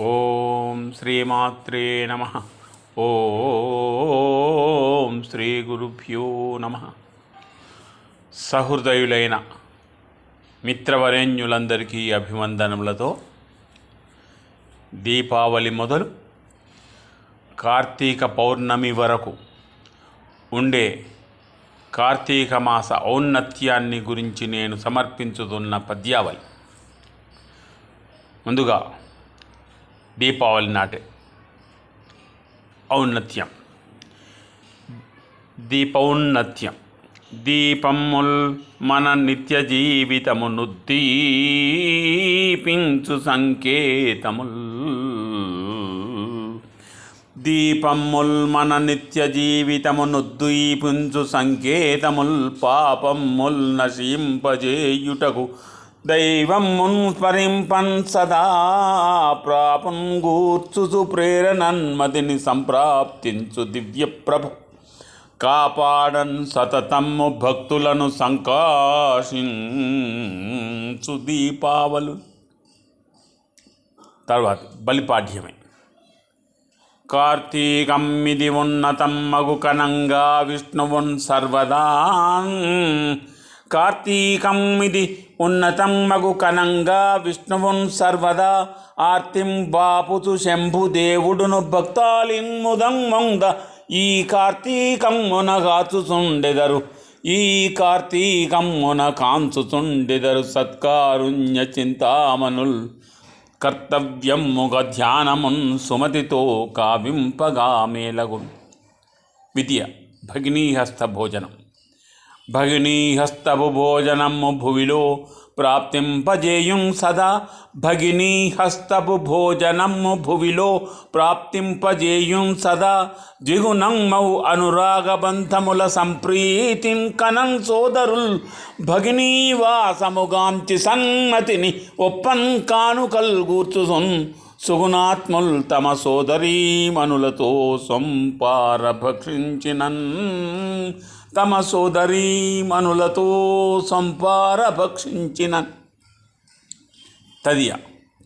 ఓం శ్రీమాత్రే నమః. ఓం శ్రీ గురుభ్యో నమః. సహృదయులైన మిత్రవరేణ్యులందరికీ అభివందనములతో దీపావళి మొదలు కార్తీక పౌర్ణమి వరకు ఉండే కార్తీక మాస ఔన్నత్యాన్ని గురించి నేను సమర్పించుతున్న పద్యావళి. ముందుగా దీపావళి నాటే ఔన్నత్యం. దీపౌన్నత్యం. దీపముల్ మన నిత్య జీవితమును దీపించు సంకేతముల్. దీపముల్ మన నిత్య జీవితమును దీపించు సంకేతముల్. పాపముల్ నశింపజేయుటకు దైవమున్ స్మరింపన్ సదా ప్రాపన్ గూర్చుసు ప్రేరణన్మతిని సంప్రాప్తించు దివ్య ప్రభ. కాపాడన్ సతతము భక్తులను సంకాశించు దీపావళు. తర్వాత బలిపాఠ్యమే. కార్తీకమ్మిది ఉన్నతం మగు కనంగా విష్ణువున్ సర్వదా. కార్తీకమ్మిది ఉన్నతం మగు కనంగా విష్ణువున్ సర్వదా. ఆర్తిం బాపుచు శంభుదేవుడును భక్తాలిన్ముదం మొంద. ఈ కార్తీకమ్మున కాచుచుండెదరు. ఈ కార్తీకమ్మున కాంచుచుండెదరు సత్కారుణ్య చింతామనుల్. కర్తవ్యముగ ధ్యానమున్ సుమతితో కావింపగా మేలగున్. విద్య భగినీహస్త భోజనం. భగినీహస్తపు భోజనము భువిలో ప్రాప్తింపజేయుం సదా. భగినీహస్తపు భోజనము భువిలో ప్రాప్తింపజేయుం సదా. ద్విగుణమౌ అనురాగబంధముల సంప్రీతిం కనం సోదరుల్. భగినీవాసముగాంచి సన్మతిని ఒప్పన్ కానుకల్ గూర్చుసున్. సుగుణాత్ముల్ తమ సోదరీమణులతో సొంపార భక్షించినన్. తమ సోదరీమణులతో సంపార భక్షించిన. తదియ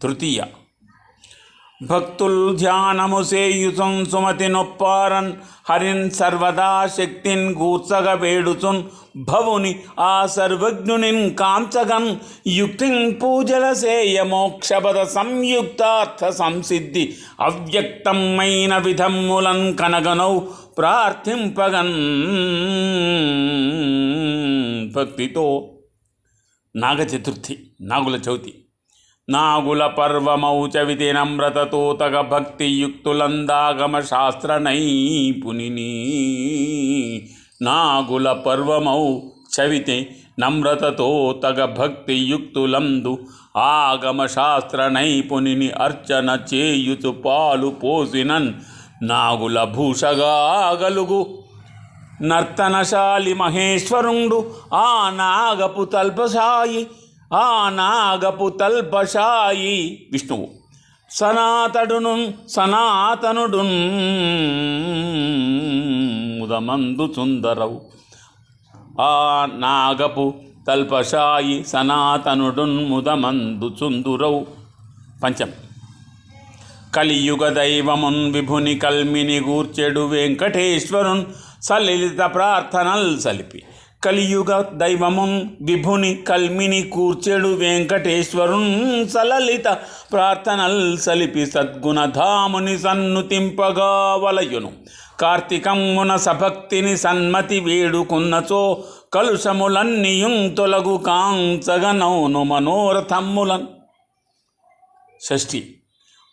తృతీయ. భక్తుల్ ధ్యానము సేయుచున్ సుమతి నొప్పారన్. హరిన్ సర్వదా శక్తిన్ గూర్చగ వేడుచున్. భవుని ఆ సర్వజ్ఞునిన్ కాంచగన్. యుక్తిన్ పూజల సేయ మోక్షపద సంయుక్తార్థ సంసిద్ధి. అవ్యక్తమైన విధములన్ కనగనౌ ప్రార్థింపగన్ భక్తితో. నాగ చతుర్థి నాగుల చవితి. నాగుల పర్వమౌ చవితి నమ్రతతో తగ భక్తియుక్తులందాగమ శాస్త్ర నైపుణిని. నాగుల పర్వమౌ చవితి నమ్రతతో తగ భక్తియుక్తులందు ఆగమ శాస్త్ర నైపుణిని. అర్చన చేయుచు పాలు పోసినన్ నాగుల భూషగా గలుగు. నర్తనశాలి మహేశ్వరుండు ఆ నాగపు తల్పశాయి. ఆ నాగపు తల్పశాయి విష్ణువు. సనాతనుడు ముదమందు సుందరవు. ఆ నాగపు తల్పశాయి సనాతనుడు ముదమందు చుందురవు. పంచం. కలియుగ దైవమున్ విభుని కల్మిని గూర్చెడు వెంకటేశ్వరున్ సలలిత ప్రార్థనల్ సలిపి. కలియుగ దైవమున్ విభుని కల్మిని కూర్చెడు వెంకటేశ్వరున్ సలలిత ప్రార్థనల్ సలిపి. సద్గుణధాముని సన్నుతింపగా వలయును. కార్తీకమున సభక్తిని సన్మతి వేడుకున్నచో కలుషములన్నీయుం తొలగు కాంచగనౌను మనోరథములన్. షష్ఠి.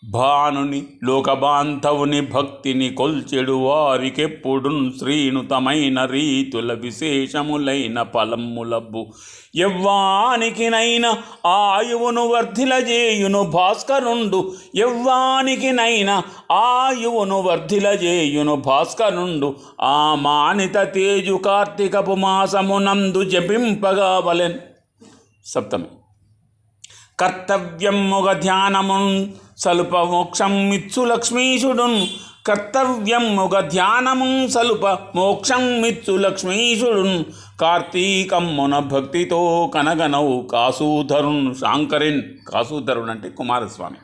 భానుని లోకబాంధవుని భక్తిని కొల్చెడు వారికెప్పుడున్ శ్రీనుతమైన రీతుల విశేషములైన ఫలములబ్బు. ఎవ్వానికినైన ఆయువును వర్ధిలజేయును భాస్కరుండు. ఎవ్వానికినైన ఆయువును వర్ధిలజేయును భాస్కరుండు. ఆ మానిత తేజు కార్తీకపు మాసమునందు జపింపగా వలెన్. సప్తమి. కర్తవ్యముగ ధ్యానమున్ సలుప మోక్షం మిచ్చు లక్ష్మీశుడున్. కర్తవ్యముగ ధ్యానము సలుప మోక్షం మిచ్చు లక్ష్మీశుడున్. కార్తీకమ్మున భక్తితో కనగనవు కాసూధరున్ శాంకరిన్. కాసూధరుడు అంటే కుమారస్వామి.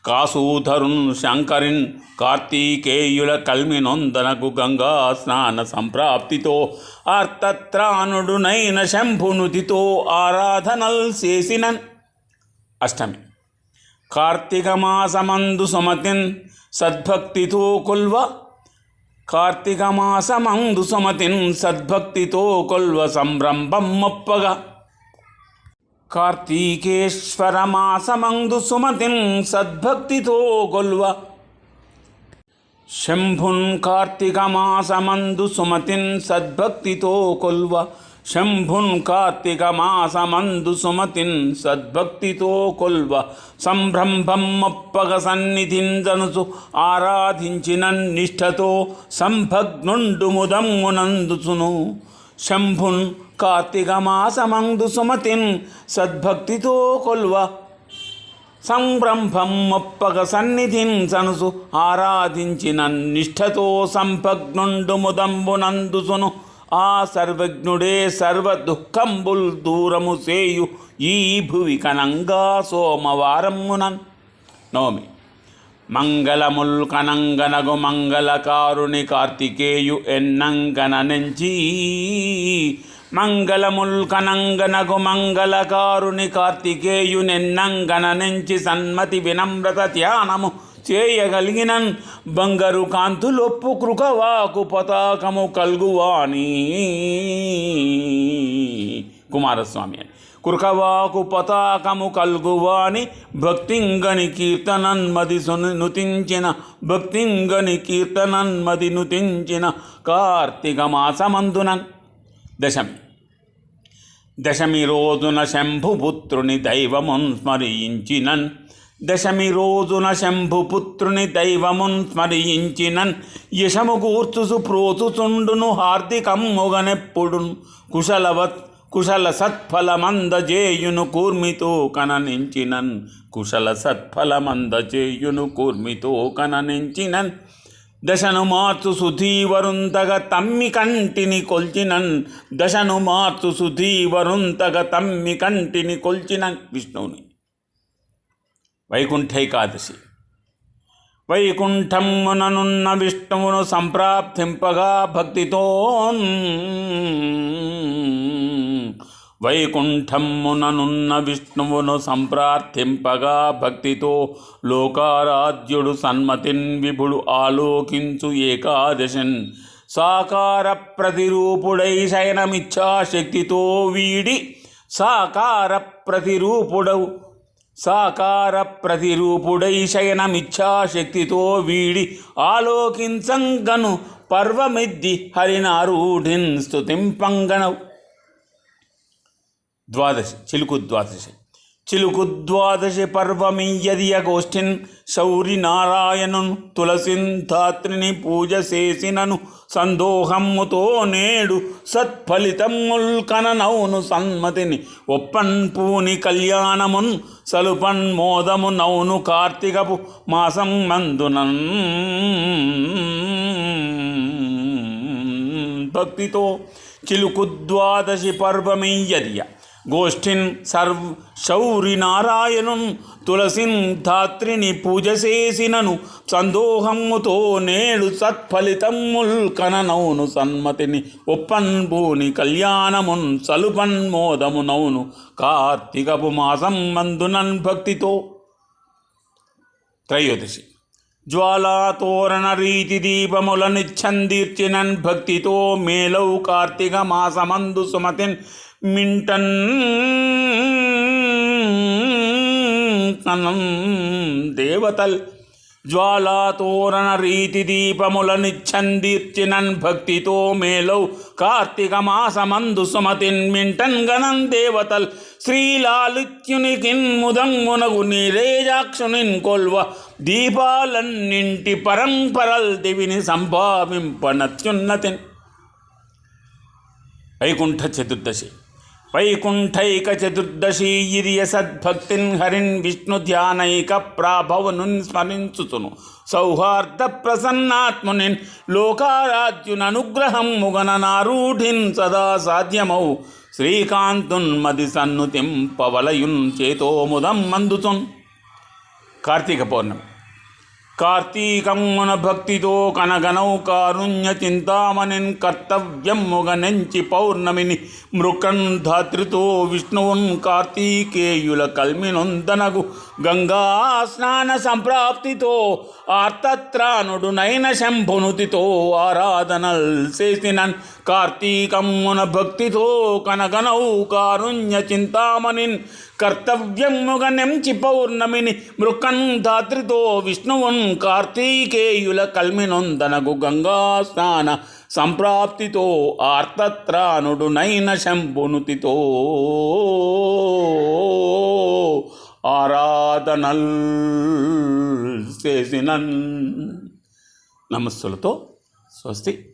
కాసూధరున్ శంకరిన్ కార్తీకేయుల కల్మినొందనకు గంగా స్నాన సంప్రాప్తితో ఆర్తత్రానుడునైన శంభునుతితో ఆరాధనల్ చేసినన్. అష్టమి. కార్తీక మాసమందు సుమతిన్ సద్భక్తితో కొల్వ. కార్తీక మాసమందు సుమతిన్ సద్భక్తితో కొల్వ సంరంభం మొప్పగా. కార్తీకేశ్వర మాసమందు సుమతిన్ సద్భక్తితో కొల్వ. శంభున్ కార్తీక మాసమందు సుమతిన్ సద్భక్తితో కొల్వ. శంభున్ కార్తీక మాసమందు సుమతిన్ సద్భక్తితో కొల్వ. సంభ్రంభం మొప్పగ సన్నిధిందనుసు ఆరాధించిన నిష్ఠతో సంభగ్నుండు ముదమ్మునందుచును. శంభున్ కార్తీక మాసమందు సుమతిన్ సద్భక్తితో కొల్వ. సంభ్రంభం మొప్పగ సన్నిధించనుసు ఆరాధించిన నిష్ఠతో సంభగ్నుండు ముదంబునందుసును. ఆ సర్వజ్ఞుడే సర్వ దుఃఖంబుల్ దూరము సేయు ఈ భువి కనంగా సోమవారమునన్. నవమి. మంగళముల్ కనంగనగు మంగళకారుని కార్తికేయు ఎన్నంగన నెంచి. మంగళముల్ కనంగనగు మంగళకారుని కార్తికేయు నెన్నంగన నెంచి సన్మతి వినమ్రత ధ్యానము చేయగలిగినన్. బంగారు కాంతులొప్పు కృకవాకు పతాకము కల్గువాని. కుమారస్వామి అని. కృకవాకు పతాకము కల్గువాని భక్తింగని కీర్తనన్మది నుతించిన. భక్తింగని కీర్తనన్మది నుతించిన కార్తీక మాసమందునన్. దశమి. దశమి రోజున శంభుపుత్రుని దైవమున్ స్మరించినన్. దశమి రోజున శంభుపుత్రుని దైవమున్ స్మరించినన్. యశము కూర్చుసు ప్రోచుచుండును హార్దికమ్ముగనెప్పుడున్. కుశల సత్ఫలమందజేయును కూర్మితో కననించినన్. కుశల సత్ఫలమందజేయును కూర్మితో కననించినన్. దశను మార్చు సుధీవరుంతగ తమ్మి కంటిని కొల్చినన్. దశను మార్చు సుధీవరుంతగ తమ్మి కంటిని కొల్చినన్. విష్ణువుని. వైకుంఠైకాదశి. వైకుంఠముననున్న విష్ణువును సంప్రాప్తింపగా భక్తితో. వైకుంఠముననున్న విష్ణువును సంప్రార్థింపగా భక్తితో లోకారాధ్యుడు సన్మతిన్ విభుడు ఆలోకించు ఏకాదశన్. సాకార ప్రతిరూపుడై శయనమిచ్ఛాశక్తితో వీడి. సాకార ప్రతిరూపుడై శయనమిచ్ఛాశక్తితో వీడి ఆలోకించంగను పర్వమిద్ది హరినారూఢిన్ స్తుతింపంగనవు. ద్వాదశి. చిలుకు ద్వాదశి. చిలుకు ద్వాదశి పర్వమియ్యదియ గోష్ఠిన్ శౌరి నారాయణున్ తులసిన్ ధాత్రిని పూజ చేసినను. సందోహమ్ముతో నేడు సత్ఫలితముల్ కననౌను సన్మతిని. ఒప్పన్ పూని కళ్యాణమున్ సలుపన్ మోదము నౌను కార్తీకపు మాసం మందునన్. భక్తితో చిలుకు ద్వాదశి పర్వమియ్యదియ గోష్ఠిన్ శౌరి నారాయణున్ తులసిన్ ధాత్రిని పూజ చేసినను. సందోహముతో నేడు సత్ఫలితముల్ కననౌను సన్మతిని. ఒప్పన్ భూని కళ్యాణమున్ సలుపన్ మోదము నౌను కార్తీకపు మాసం మందునన్. భక్తితో. త్రయోదశి. జ్వాలాతోరణ రీతి దీపముల నిచ్ఛందీర్చినన్. భక్తితో మేలౌ కార్తీక మాసమందు సుమతిన్ మింటన్. కనం దేవతల్. జ్వాలాతోరణ రీతి దీపముల నిచ్ఛందీర్చినన్. భక్తితో మేలౌ కార్తీక మాసమందు సుమతిన్ మింటన్. గణం దేవతల్. శ్రీలాలిత్యునికిన్ ముదంగునగు నీరేజాక్షునిన్ కొల్వ. దీపాలన్నింటి పరంపరల్ దివిని సంభావింపనత్యున్నతిన్. వైకుంఠ చతుర్దశి. వైకుంఠైక చతుర్దశి ఇరియ సద్భక్తిన్ హరిన్ విష్ణు ధ్యానైక ప్రాభవనున్ స్మరించుతును. సౌహార్ద ప్రసన్నాత్మునిన్ లోకారాధ్యుననుగ్రహం ముగననారూఢిన్ సదా సాధ్యమౌ. శ్రీకాంతున్ మది సన్నుతింపవలయున్ చేతో ముదం మందుతున్. కార్తీక పౌర్ణమి. కార్తీకమున భక్తితో కనగనౌ కారుణ్య చింతామణిన్ కర్తవ్యముగనెంచి పౌర్ణమిని మృకన్ ధాత్రితో విష్ణువున్ కార్తీకేయుల కల్మినొందనగు గంగా స్నాన సంప్రాప్తితో ఆర్తత్రానుడు నైన శంభునుతితో ఆరాధనల్ చేసినన్ కార్తీకమున భక్తితో కనగనౌ కారుణ్య చింతామణిన్ కర్తవ్యముగనెంచి పౌర్ణమిని మృకన్ ధాత్రితో విష్ణువున్ కార్తీకేయుల కల్మినొందనగు గంగా స్నాన సంప్రాప్తితో ఆర్తత్రానుడు నైన శంభునుతితో ఆరాధనల్ చేసినన్. నమస్సులతో స్వస్తి.